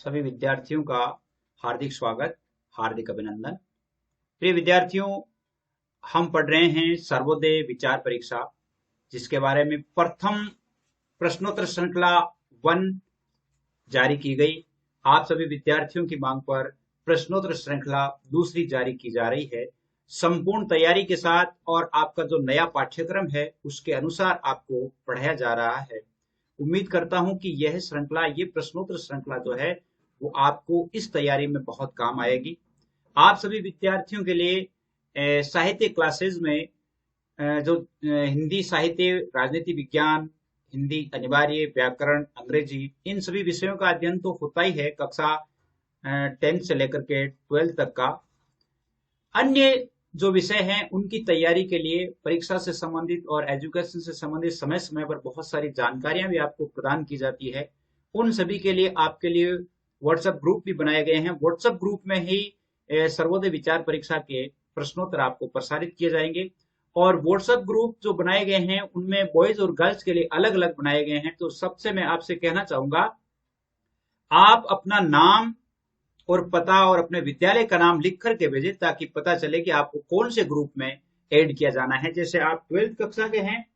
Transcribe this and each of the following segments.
सभी विद्यार्थियों का हार्दिक स्वागत, हार्दिक अभिनंदन। प्रिय विद्यार्थियों, हम पढ़ रहे हैं सर्वोदय विचार परीक्षा, जिसके बारे में प्रथम प्रश्नोत्तर श्रृंखला 1 जारी की गई। आप सभी विद्यार्थियों की मांग पर प्रश्नोत्तर श्रृंखला दूसरी जारी की जा रही है। संपूर्ण तैयारी के साथ और आपका जो नया पाठ्यक्रम है उसके अनुसार आपको पढ़ाया जा रहा है। उम्मीद करता हूं कि यह श्रृंखला, ये प्रश्नोत्तर श्रृंखला जो है वो आपको इस तैयारी में बहुत काम आएगी। आप सभी विद्यार्थियों के लिए साहित्य क्लासेस में जो हिंदी साहित्य, राजनीति विज्ञान, हिंदी अनिवार्य, व्याकरण, अंग्रेजी, इन सभी विषयों का अध्ययन तो होता ही है कक्षा 10 से लेकर के 12 तक का। अन्य जो विषय हैं उनकी तैयारी के लिए परीक्षा से संबंधित और एजुकेशन से संबंधित समय समय पर बहुत सारी जानकारियां भी आपको प्रदान की जाती है। उन सभी के लिए आपके लिए व्हाट्सएप ग्रुप भी बनाए गए हैं। व्हाट्सएप ग्रुप में ही सर्वोदय विचार परीक्षा के प्रश्नोत्तर आपको प्रसारित किए जाएंगे। और व्हाट्सएप ग्रुप जो बनाए गए हैं उनमें बॉयज और गर्ल्स के लिए अलग अलग बनाए गए हैं। तो सबसे मैं आपसे कहना चाहूंगा, आप अपना नाम और पता और अपने विद्यालय का नाम लिख करके भेजें, ताकि पता चले कि आपको कौन से ग्रुप में ऐड किया जाना है। जैसे आप 12th कक्षा के हैं,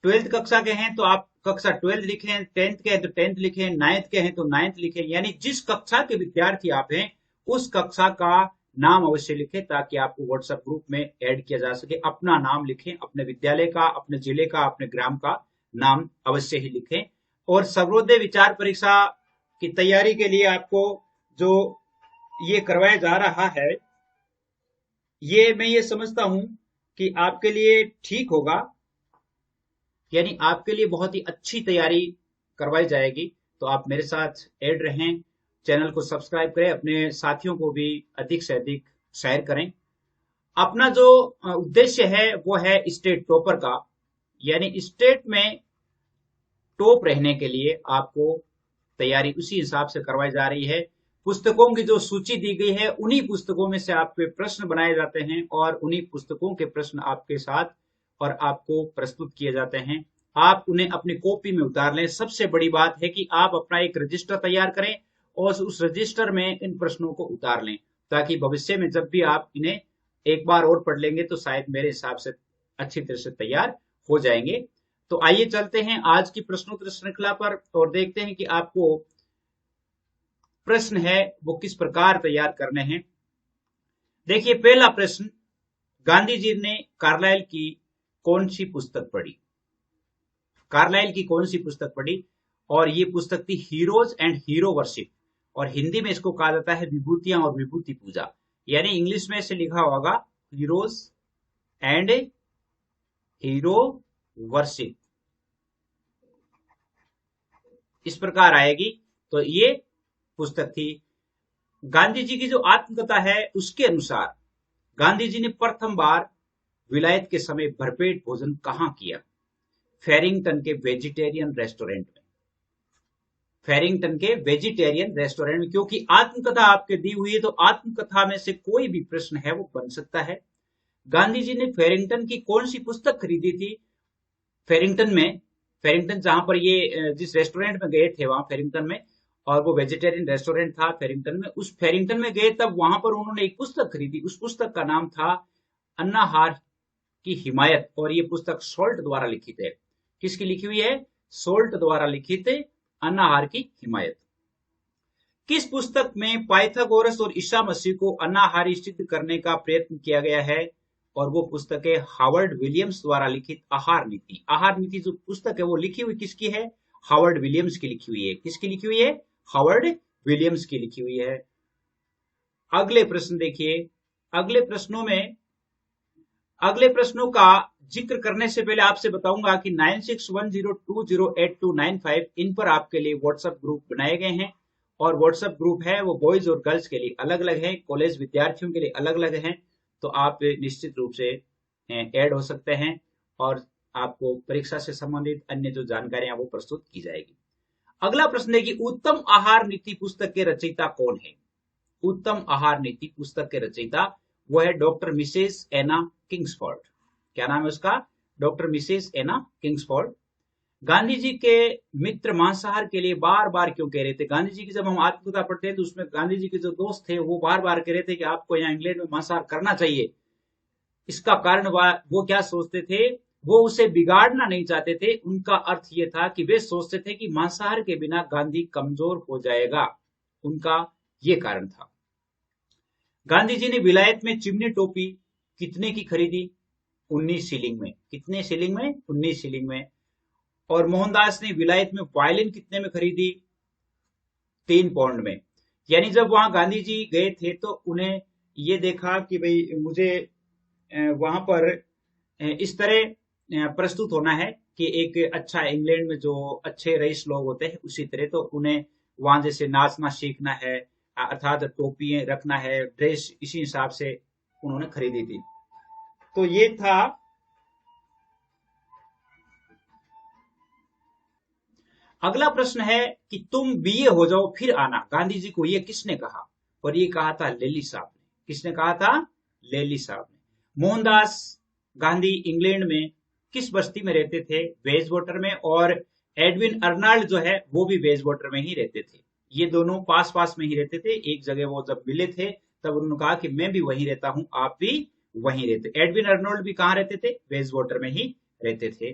12th कक्षा के हैं तो आप कक्षा 12 लिखें, 10th के हैं तो 10th लिखें, 9th के हैं तो 9th लिखें। यानी जिस कक्षा के विद्यार्थी आप हैं उस कक्षा का नाम अवश्य लिखें, ताकि आपको व्हाट्सएप ग्रुप में ऐड किया जा सके। अपना नाम लिखें, अपने विद्यालय का, अपने जिले का, अपने ग्राम का नाम अवश्य ही लिखें। और सर्वोदय विचार परीक्षा की तैयारी के लिए आपको जो ये करवाया जा रहा है, ये मैं ये समझता हूं कि आपके लिए ठीक होगा। यानी आपके लिए बहुत ही अच्छी तैयारी करवाई जाएगी। तो आप मेरे साथ ऐड रहें, चैनल को सब्सक्राइब करें, अपने साथियों को भी अधिक से अधिक शेयर करें। अपना जो उद्देश्य है वो है स्टेट टॉपर का, यानी स्टेट में टॉप रहने के लिए आपको तैयारी उसी हिसाब से करवाई जा रही है। पुस्तकों की जो सूची दी गई है उन्हीं पुस्तकों में से आपके प्रश्न बनाए जाते हैं और उन्हीं पुस्तकों के प्रश्न आपके साथ और आपको प्रस्तुत किए जाते हैं। आप उन्हें अपनी कॉपी में उतार लें। सबसे बड़ी बात है कि आप अपना एक रजिस्टर तैयार करें और उस रजिस्टर में इन प्रश्नों को उतार लें, ताकि भविष्य में जब भी आप इन्हें एक बार और पढ़ लेंगे तो शायद मेरे हिसाब से अच्छी तरह से तैयार हो जाएंगे। तो आइए चलते हैं आज की प्रश्नोत्तर श्रृंखला पर और देखते हैं कि आपको प्रश्न है वो किस प्रकार तैयार करने हैं। देखिए, पहला प्रश्न, गांधी जी ने कार्लाइल की कौन सी पुस्तक पढ़ी? कार्लाइल की कौन सी पुस्तक पढ़ी? और ये पुस्तक थी हीरोज एंड हीरो वर्शिप, और हिंदी में इसको कहा जाता है विभूतियां और विभूति पूजा। यानी इंग्लिश में इसे लिखा होगा हीरोज एंड हीरो वर्शिप, इस प्रकार आएगी। तो ये पुस्तक थी। गांधी जी की जो आत्मकथा है उसके अनुसार गांधी जी ने प्रथम बार विलायत के समय भरपेट भोजन कहां किया? फेरिंगटन के वेजिटेरियन रेस्टोरेंट में। फेरिंगटन के वेजिटेरियन रेस्टोरेंट में, क्योंकि आत्मकथा आपके दी हुई है तो आत्मकथा में से कोई भी प्रश्न है वो बन सकता है। गांधी जी ने फेरिंगटन की कौन सी पुस्तक खरीदी थी? फेरिंगटन में, फेरिंगटन जहां पर ये जिस रेस्टोरेंट में गए थे वहां फेरिंगटन में, और वो वेजिटेरियन रेस्टोरेंट था फेरिंगटन में, उस फेरिंगटन में गए तब वहां पर उन्होंने एक पुस्तक खरीदी। उस पुस्तक का नाम था अन्ना हार की हिमायत, और ये पुस्तक सोल्ट द्वारा लिखित है। किसकी लिखी हुई है? सोल्ट द्वारा लिखित अन्ना हार की हिमायत। किस पुस्तक में पाइथागोरस और ईसा मसीह को अनाहारी सिद्ध करने का प्रयत्न किया गया है? और वो पुस्तक है हावर्ड विलियम्स द्वारा लिखित आहार नीति। आहार नीति जो पुस्तक है वो लिखी हुई किसकी है? हावर्ड विलियम्स की लिखी हुई है। किसकी लिखी हुई है? हावर्ड विलियम्स की लिखी हुई है। अगले प्रश्न देखिए। अगले प्रश्नों का जिक्र करने से पहले आपसे बताऊंगा कि 9610208295 इन पर आपके लिए व्हाट्सएप ग्रुप बनाए गए हैं। और व्हाट्सएप ग्रुप है वो बॉयज और गर्ल्स के लिए अलग अलग है, कॉलेज विद्यार्थियों के लिए अलग अलग हैं। तो आप निश्चित रूप से ऐड हो सकते हैं और आपको परीक्षा से संबंधित अन्य जो जानकारियां वो प्रस्तुत की जाएगी। अगला प्रश्न है कि उत्तम आहार नीति पुस्तक के रचयिता कौन है? उत्तम आहार नीति पुस्तक के रचयिता वो है डॉक्टर मिसेस एना किंग्सफोर्ड। क्या नाम है उसका? डॉक्टर मिसेस एना किंग्सफोर्ड। गांधी जी के मित्र मांसाहार के लिए बार बार क्यों कह रहे थे? गांधी जी की जब हम आत्मकथा पढ़ते हैं तो उसमें गांधी जी के जो दोस्त थे वो बार बार कह रहे थे कि आपको यहाँ इंग्लैंड में मांसाहार करना चाहिए। इसका कारण वो क्या सोचते थे? वो उसे बिगाड़ना नहीं चाहते थे। उनका अर्थ ये था कि वे सोचते थे कि मांसाहार के बिना गांधी कमजोर हो जाएगा। उनका ये कारण था। गांधी जी ने विलायत में चिमनी टोपी कितने की खरीदी? 19 शिलिंग में। कितने शिलिंग में? 19 शिलिंग में। और मोहनदास ने विलायत में वायलिन कितने में खरीदी? 3 पाउंड में। यानी जब वहां गांधी जी गए थे तो उन्हें ये देखा कि भाई मुझे वहां पर इस तरह प्रस्तुत होना है कि एक अच्छा इंग्लैंड में जो अच्छे रईस लोग होते हैं उसी तरह, तो उन्हें वहां जैसे नाचना सीखना है, अर्थात टोपी रखना है, ड्रेस इसी हिसाब से उन्होंने खरीदी थी। तो ये था। अगला प्रश्न है कि तुम बीए हो जाओ फिर आना, गांधी जी को ये किसने कहा? और ये कहा था लेली साहब ने। किसने कहा था? लेली साहब ने। मोहनदास गांधी इंग्लैंड में किस बस्ती में रहते थे? वेजवाटर में। और एडविन अर्नाल्ड जो है वो भी वेजवाटर में ही रहते थे। ये दोनों पास पास में ही रहते थे। एक जगह वो जब मिले थे तब उन्होंने कहा कि मैं भी वहीं रहता हूं, आप भी वहीं रहते। एडविन अर्नोल्ड भी कहां रहते थे? वेजवाटर में ही रहते थे।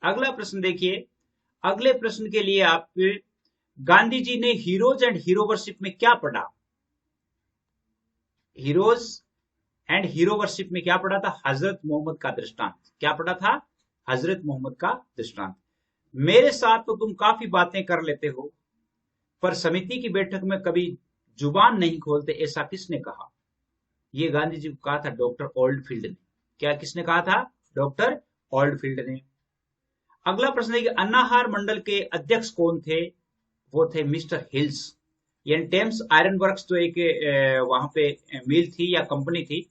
अगला प्रश्न देखिए। अगले प्रश्न के लिए आप, गांधी जी ने हीरोज एंड हीरोवर्शिप में क्या पढ़ा? हीरोज एंड हीरोवर्शिप में क्या पढ़ा था? हजरत मोहम्मद का दृष्टांत। क्या पढ़ा था? हजरत मोहम्मद का दृष्टांत। मेरे साथ तो तुम काफी बातें कर लेते हो, पर समिति की बैठक में कभी जुबान नहीं खोलते, ऐसा किसने कहा? ये गांधी जी को कहा था डॉक्टर ओल्डफील्ड ने। क्या किसने कहा था? डॉक्टर ओल्डफील्ड ने। अगला प्रश्न है कि अन्नाहार मंडल के अध्यक्ष कौन थे? वो थे मिस्टर हिल्स। यानी टेम्स आयरन वर्क्स जो एक वहां पे मिल थी या कंपनी थी,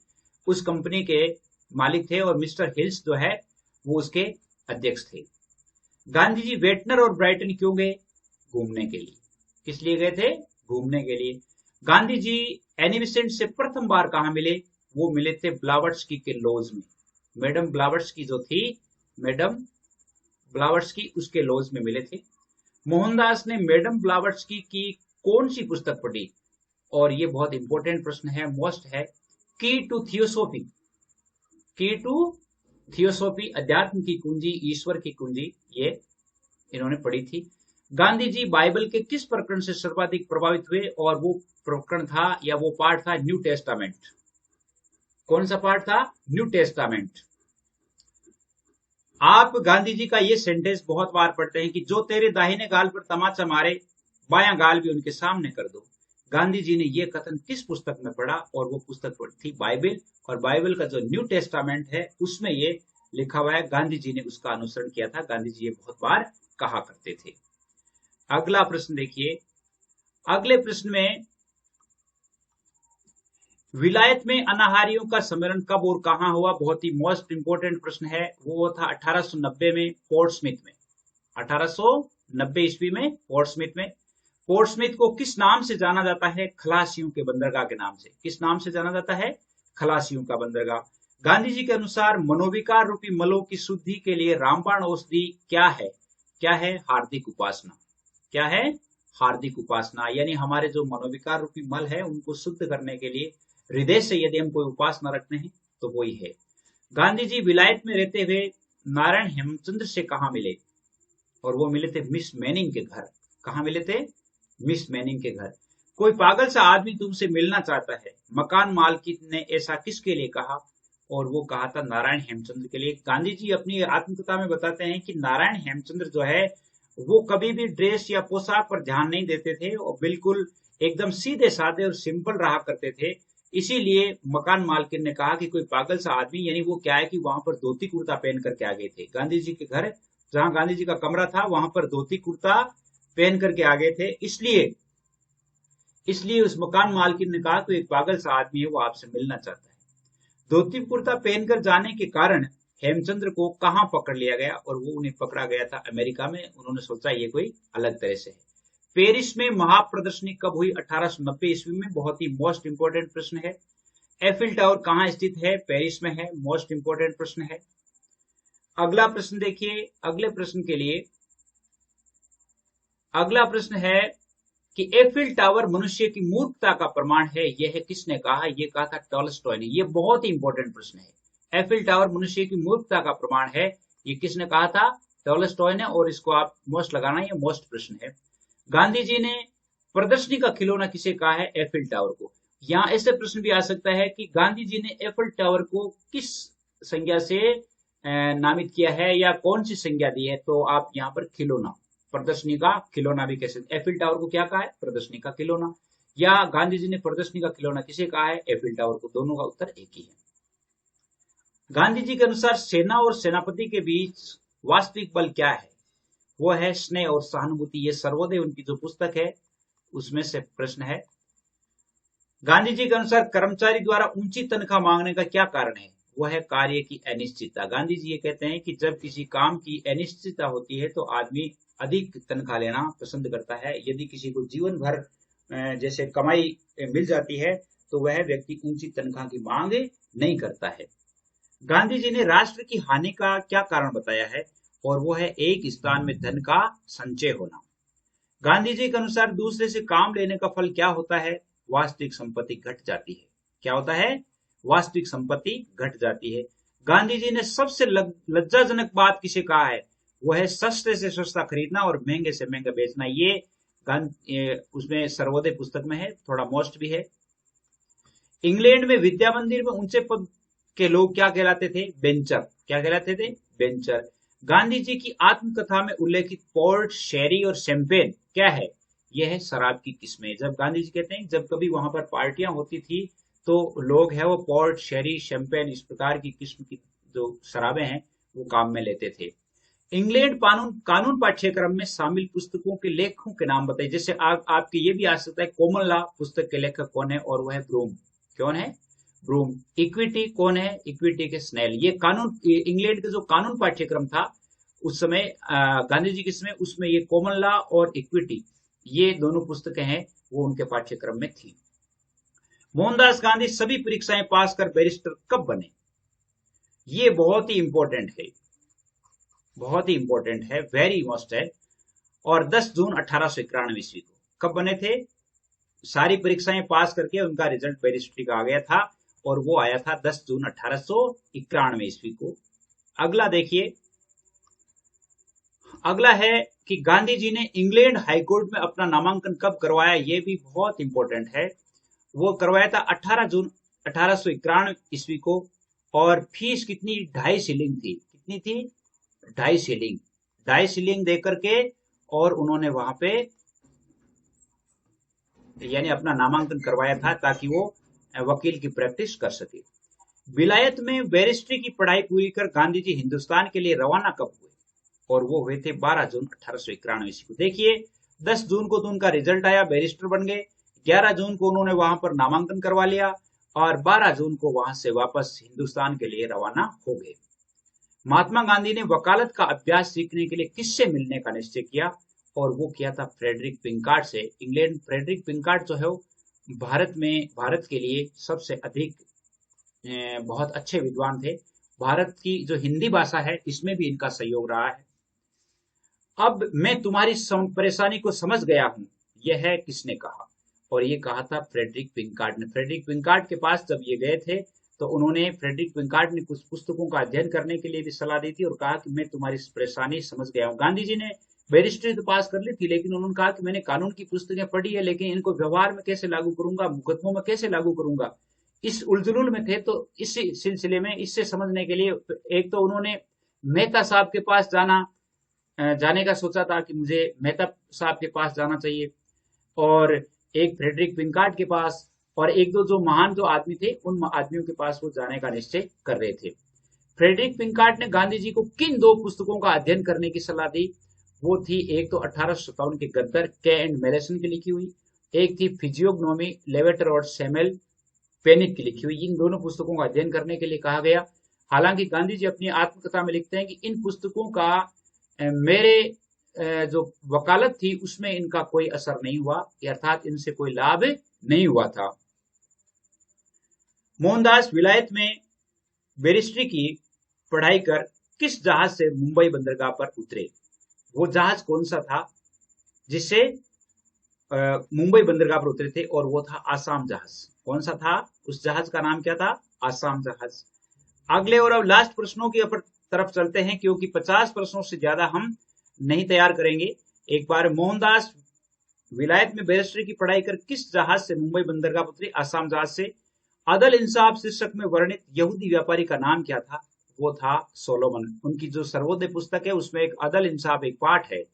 उस कंपनी के मालिक थे और मिस्टर हिल्स जो है वो उसके अध्यक्ष थे। गांधी जी वेटनर और ब्राइटन क्यों गए? घूमने के लिए। किस लिए गए थे? घूमने के लिए। गांधी जी एनी बेसेंट से प्रथम बार कहां मिले? वो मिले थे ब्लावत्स्की के लॉज में। मैडम ब्लावत्स्की जो थी, मैडम ब्लावत्स्की उसके लॉज में मिले थे। मोहनदास ने मैडम ब्लावत्स्की की कौन सी पुस्तक पढ़ी? और ये बहुत इंपॉर्टेंट प्रश्न है, मोस्ट है। की टू थियोसॉफी। की टू थियोसॉफी, अध्यात्म की कुंजी, ईश्वर की कुंजी, ये इन्होंने पढ़ी थी। गांधी जी बाइबल के किस प्रकरण से सर्वाधिक प्रभावित हुए? और वो प्रकरण था या वो पार्ट था न्यू टेस्टामेंट। कौन सा पार्ट था? New testament. आप गांधी जी का ये सेंटेंस बहुत बार पढ़ते हैं कि जो तेरे दाहिने गाल पर तमाचा मारे, बायां गाल भी उनके सामने कर दो। गांधी जी ने यह कथन किस पुस्तक में पढ़ा? और वो पुस्तक थी बाइबल। और बाइबल का जो न्यू टेस्टामेंट है उसमें ये लिखा हुआ है। गांधी जी ने उसका अनुसरण किया था। गांधी जी ये बहुत बार कहा करते थे। अगला प्रश्न देखिए। अगले प्रश्न में, विलायत में अनाहारियों का सम्मेलन कब और कहां हुआ? बहुत ही मोस्ट इंपोर्टेंट प्रश्न है। वो था 1890 में पोर्ट्सस्मिथ में। 1890 ईस्वी में पोर्ट्सस्मिथ में। पोर्ट्सस्मिथ को किस नाम से जाना जाता है? खलासियों के बंदरगाह के नाम से। किस नाम से जाना जाता है? खलासियों का बंदरगाह। गांधी जी के अनुसार मनोविकार रूपी मलों की शुद्धि के लिए रामबाण औषधि क्या है? क्या है? हार्दिक उपासना। क्या है? हार्दिक उपासना। यानी हमारे जो मनोविकार रूपी मल है उनको शुद्ध करने के लिए हृदय से यदि हम कोई उपासना रखते हैं तो वही है। गांधी जी विलायत में रहते हुए नारायण हेमचंद्र से कहा मिले? और वो मिले थे मिस मैनिंग के घर। कहा मिले थे? मिस मैनिंग के घर। कोई पागल सा आदमी तुमसे मिलना चाहता है, मकान मालकिन ने ऐसा किसके लिए कहा? और वो कहा था नारायण हेमचंद्र के लिए। गांधी जी अपनी आत्मकथा में बताते हैं कि नारायण हेमचंद्र जो है वो कभी भी ड्रेस या पोशाक पर ध्यान नहीं देते थे और बिल्कुल एकदम सीधे साधे और सिंपल रहा करते थे। इसीलिए मकान मालकिन ने कहा कि कोई पागल सा आदमी, यानी वो क्या है कि वहां पर धोती कुर्ता पहन करके आ गए थे। गांधी जी के घर जहां गांधी जी का कमरा था वहां पर धोती कुर्ता पहन करके आ गए थे। इसलिए उस मकान मालकिन ने कहा कि एक पागल सा आदमी है, वो आपसे मिलना चाहता है। धोती कुर्ता पहनकर जाने के कारण हेमचंद्र को कहां पकड़ लिया गया? और वो उन्हें पकड़ा गया था अमेरिका में। उन्होंने सोचा ये कोई अलग तरह से है। पेरिस में महाप्रदर्शनी कब हुई? 1890 ईस्वी में। बहुत ही मोस्ट इंपोर्टेंट प्रश्न है। एफिल टावर कहां स्थित है? पेरिस में है। मोस्ट इंपोर्टेंट प्रश्न है। अगला प्रश्न देखिए। अगले प्रश्न के लिए, अगला प्रश्न है कि एफिल टावर मनुष्य की मूर्खता का प्रमाण है, यह है किसने कहा? यह कहा था टॉलस्टॉय ने। यह बहुत ही इंपॉर्टेंट प्रश्न है। एफिल टावर मनुष्य की मूर्खता का प्रमाण है, ये किसने कहा था? टॉलस्टॉय ने। और इसको आप मोस्ट लगाना, ये मोस्ट प्रश्न है। गांधी जी ने प्रदर्शनी का खिलौना किसे कहा है? एफिल टावर को। यहाँ ऐसे प्रश्न भी आ सकता है कि गांधी जी ने एफिल टावर को किस संज्ञा से नामित किया है या कौन सी संज्ञा दी है? तो आप यहाँ पर खिलौना, प्रदर्शनी का खिलौना भी कह सकते। एफिल टावर को क्या कहा है? प्रदर्शनी का खिलौना। या गांधी जी ने प्रदर्शनी का खिलौना किसे कहा है? एफिल टावर को। दोनों का उत्तर एक ही है। गांधी जी के अनुसार सेना और सेनापति के बीच वास्तविक बल क्या है? वो है स्नेह और सहानुभूति। ये सर्वोदय उनकी जो पुस्तक है उसमें से प्रश्न है। गांधी जी के अनुसार कर्मचारी द्वारा ऊंची तनख्वाह मांगने का क्या कारण है? वह है कार्य की अनिश्चितता। गांधी जी ये कहते हैं कि जब किसी काम की अनिश्चितता होती है तो आदमी अधिक तनख्वाह लेना पसंद करता है। यदि किसी को जीवन भर जैसे कमाई मिल जाती है तो वह व्यक्ति ऊंची तनख्वाह की मांग नहीं करता है। गांधी जी ने राष्ट्र की हानि का क्या कारण बताया है? और वो है एक स्थान में धन का संचय होना। गांधी जी के अनुसार दूसरे से काम लेने का फल क्या होता है? वास्तविक संपत्ति घट जाती है। क्या होता है? वास्तविक संपत्ति घट जाती है। गांधी जी ने सबसे लज्जाजनक बात किसे कहा है? वो है सस्ते से सस्ता खरीदना और महंगे से महंगा बेचना। ये उसमें सर्वोदय पुस्तक में है, थोड़ा मोस्ट भी है। इंग्लैंड में विद्या मंदिर में ऊंचे पद के लोग क्या कहलाते थे? बेंचर। क्या कहलाते थे? बेंचर। गांधी जी की आत्मकथा में उल्लेखित पोर्ट, शेरी और शैंपेन क्या है? यह है शराब की किस्में। जब गांधी जी कहते हैं जब कभी वहां पर पार्टियां होती थी तो लोग है वो पोर्ट, शेरी, शैंपेन इस प्रकार की किस्म की जो शराबें हैं वो काम में लेते थे। इंग्लैंड कानून पाठ्यक्रम में शामिल पुस्तकों के लेखकों के नाम बताइए। जैसे आपके ये भी आ सकता है कॉमन लॉ पुस्तक के लेखक कौन है? और वह है ब्रूम। कौन है? ब्रूम। इक्विटी कौन है? इक्विटी के स्नेल। ये कानून, इंग्लैंड का जो कानून पाठ्यक्रम था उस समय गांधी जी के समय, उसमें ये कॉमन लॉ और इक्विटी ये दोनों पुस्तकें हैं वो उनके पाठ्यक्रम में थी। मोहनदास गांधी सभी परीक्षाएं पास कर बैरिस्टर कब बने? ये बहुत ही इंपॉर्टेंट है, बहुत ही इंपॉर्टेंट है, वेरी मस्ट है। और 10 जून 1891 ईस्वी को कब बने थे? सारी परीक्षाएं पास करके उनका रिजल्ट बैरिस्ट्री का आ गया था और वो आया था 10 जून 1891 ईस्वी को। अगला देखिए, अगला है कि गांधी जी ने इंग्लैंड हाईकोर्ट में अपना नामांकन कब करवाया? ये भी बहुत इंपॉर्टेंट है। वो करवाया था 18 जून 1891 ईस्वी को। और फीस कितनी? 2.5 शिलिंग थी। कितनी थी? 2.5 शिलिंग। 2.5 शिलिंग देकर के और उन्होंने वहां पे यानी अपना नामांकन करवाया था ताकि वो वकील की प्रैक्टिस कर सके। विलायत में बैरिस्ट्री की पढ़ाई पूरी कर गांधी जी हिंदुस्तान के लिए रवाना कब हुए? और वो हुए थे 12 जून 1891 ईस्वी को। देखिए 10 जून को तो उनका रिजल्ट आया, बैरिस्टर बन गए। 11 जून को उन्होंने वहां पर नामांकन करवा लिया और 12 जून को वहां से वापस हिंदुस्तान के लिए रवाना हो गए। महात्मा गांधी ने वकालत का अभ्यास सीखने के लिए किससे मिलने का निश्चय किया? और वो किया था फ्रेडरिक पिंकार्ड से। इंग्लैंड फ्रेडरिक पिंकार्ड जो है वो भारत के लिए सबसे अधिक बहुत अच्छे विद्वान थे। भारत की जो हिंदी भाषा है इसमें भी इनका सहयोग रहा है। अब मैं तुम्हारी परेशानी को समझ गया हूं, यह है किसने कहा? और ये कहा था फ्रेडरिक पिंकार्ड ने। फ्रेडरिक पिंकार्ड के पास जब ये गए थे तो उन्होंने, फ्रेडरिक पिंकार्ड ने कुछ पुस्तकों का अध्ययन करने के लिए भी सलाह दी थी और कहा कि मैं तुम्हारी परेशानी समझ गया हूं। गांधी जी ने बैरिस्ट्री तो पास कर ली थी लेकिन उन्होंने कहा कि मैंने कानून की पुस्तकें पढ़ी है लेकिन इनको व्यवहार में कैसे लागू करूंगा, मुकदमों में कैसे लागू करूंगा, इस उलझुल में थे। तो इस सिलसिले में इससे समझने के लिए एक तो उन्होंने मेहता साहब के पास जाने का सोचा था कि मुझे मेहता साहब के पास जाना चाहिए, और एक फ्रेडरिक पिंकार्ड के पास, और एक दो जो महान जो आदमी थे उन आदमियों के पास वो जाने का निश्चय कर रहे थे। फ्रेडरिक पिंकार्ड ने गांधी जी को किन 2 पुस्तकों का अध्ययन करने की सलाह दी? वो थी एक तो 1857 के गद्दर के एंड मेलेसन की लिखी हुई, एक थी फिजियोग्नोमी लेवेटर और सैमुअल पेनिक की लिखी हुई। इन दोनों पुस्तकों का अध्ययन करने के लिए कहा गया। हालांकि गांधी जी अपनी आत्मकथा में लिखते हैं कि इन पुस्तकों का मेरे जो वकालत थी उसमें इनका कोई असर नहीं हुआ, अर्थात इनसे कोई लाभ नहीं हुआ था। मोहनदास विलायत में बैरिस्ट्री की पढ़ाई कर किस जहाज से मुंबई बंदरगाह पर उतरे? वो जहाज कौन सा था? जिससे मुंबई बंदरगाह पर उतरे थे, और वो था आसाम जहाज। कौन सा था? उस जहाज का नाम क्या था? आसाम जहाज। अगले और अब लास्ट प्रश्नों की तरफ चलते हैं, क्योंकि 50 प्रश्नों से ज्यादा हम नहीं तैयार करेंगे। एक बार, मोहनदास विलायत में बैरिस्ट्री की पढ़ाई कर किस जहाज से मुंबई बंदरगाह पर उतरे? आसाम जहाज से। अदल इंसाफ शीर्षक में वर्णित यहूदी व्यापारी का नाम क्या था? वो था सोलोमन। उनकी जो सर्वोदय पुस्तक है उसमें एक अदल इंसाफ एक पाठ है,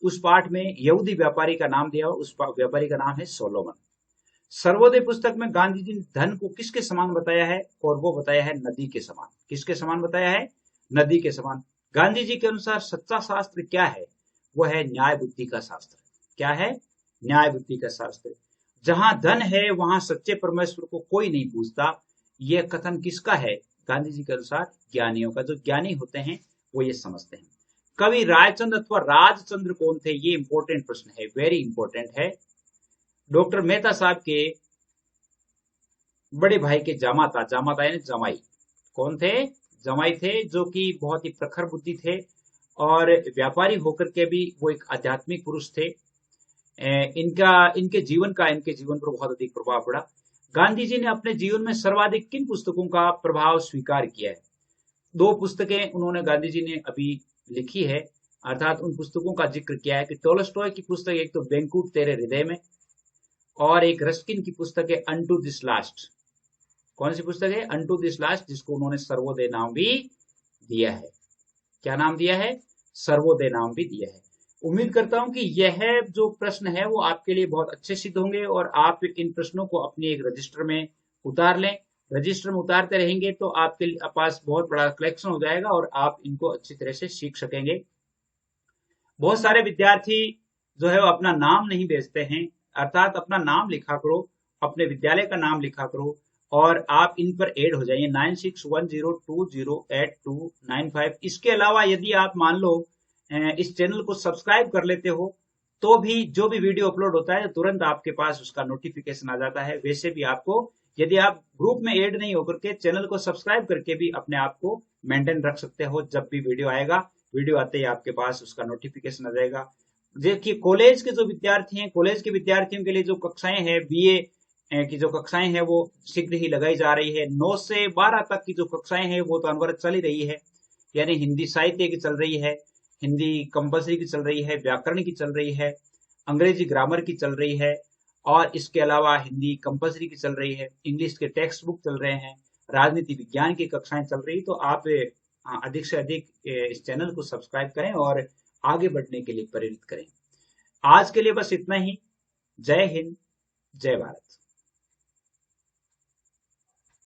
उस पाठ में यहूदी व्यापारी का नाम दिया, उस व्यापारी का नाम है सोलोमन। सर्वोदय पुस्तक में गांधी जी ने धन को किसके समान बताया है? और वो बताया है नदी के समान। किसके समान बताया है? नदी के समान। गांधी जी के अनुसार सच्चा शास्त्र क्या है? वो है न्याय बुद्धि का शास्त्र। क्या है? न्याय बुद्धि का शास्त्र। जहां धन है वहां सच्चे परमेश्वर को कोई नहीं पूछता। यह कथन किसका है? गांधी जी के अनुसार ज्ञानियों का। जो ज्ञानी होते हैं वो ये समझते हैं। कवि रायचंद्र अथवा राजचंद्र कौन थे? ये इंपॉर्टेंट प्रश्न है, वेरी इंपॉर्टेंट है। डॉक्टर मेहता साहब के बड़े भाई के जामाता, जामाता यानी जमाई। कौन थे? जमाई थे, जो कि बहुत ही प्रखर बुद्धि थे, और व्यापारी होकर के भी वो एक आध्यात्मिक पुरुष थे। इनके जीवन पर बहुत अधिक प्रभाव पड़ा। गांधी जी ने अपने जीवन में सर्वाधिक किन पुस्तकों का प्रभाव स्वीकार किया है? 2 पुस्तकें उन्होंने, गांधी जी ने अभी लिखी है, अर्थात उन पुस्तकों का जिक्र किया है कि टोलस्टॉय की पुस्तक, एक तो बेंकुट तेरे हृदय में, और एक रस्किन की पुस्तक है अनटू दिस लास्ट। कौन सी पुस्तक है? अनटू दिस लास्ट, जिसको उन्होंने सर्वोदय नाम भी दिया है। क्या नाम दिया है? सर्वोदय नाम भी दिया है। उम्मीद करता हूं कि यह जो प्रश्न है वो आपके लिए बहुत अच्छे सिद्ध होंगे, और आप इन प्रश्नों को अपनी एक रजिस्टर में उतार लें। रजिस्टर में उतारते रहेंगे तो आपके पास बहुत बड़ा कलेक्शन हो जाएगा, और आप इनको अच्छी तरह से सीख सकेंगे। बहुत सारे विद्यार्थी जो है वो अपना नाम नहीं भेजते हैं, अर्थात अपना नाम लिखा करो, अपने विद्यालय का नाम लिखा करो, और आप इन पर ऐड हो जाइए 9610208295। इसके अलावा यदि आप मान लो इस चैनल को सब्सक्राइब कर लेते हो, तो भी जो भी वीडियो अपलोड होता है तुरंत आपके पास उसका नोटिफिकेशन आ जाता है। वैसे भी आपको, यदि आप ग्रुप में ऐड नहीं होकर के, चैनल को सब्सक्राइब करके भी अपने आप को मेंटेन रख सकते हो। जब भी वीडियो आएगा, वीडियो आते ही आपके पास उसका नोटिफिकेशन आ जाएगा। देखिए, कॉलेज के जो विद्यार्थी हैं, कॉलेज के विद्यार्थियों के लिए जो कक्षाएं हैं, बीए की जो कक्षाएं हैं वो शीघ्र ही लगाई जा रही है। 9 से 12 तक की जो कक्षाएं हैं वो तो अनवरत चल ही रही है, यानी हिंदी साहित्य की चल रही है, हिंदी कंपलसरी की चल रही है, व्याकरण की चल रही है, अंग्रेजी ग्रामर की चल रही है, और इसके अलावा हिंदी कंपलसरी की चल रही है, इंग्लिश के टेक्स्ट बुक चल रहे हैं, राजनीति विज्ञान की कक्षाएं चल रही। तो आप अधिक से अधिक इस चैनल को सब्सक्राइब करें और आगे बढ़ने के लिए प्रेरित करें। आज के लिए बस इतना ही। जय हिंद, जय भारत।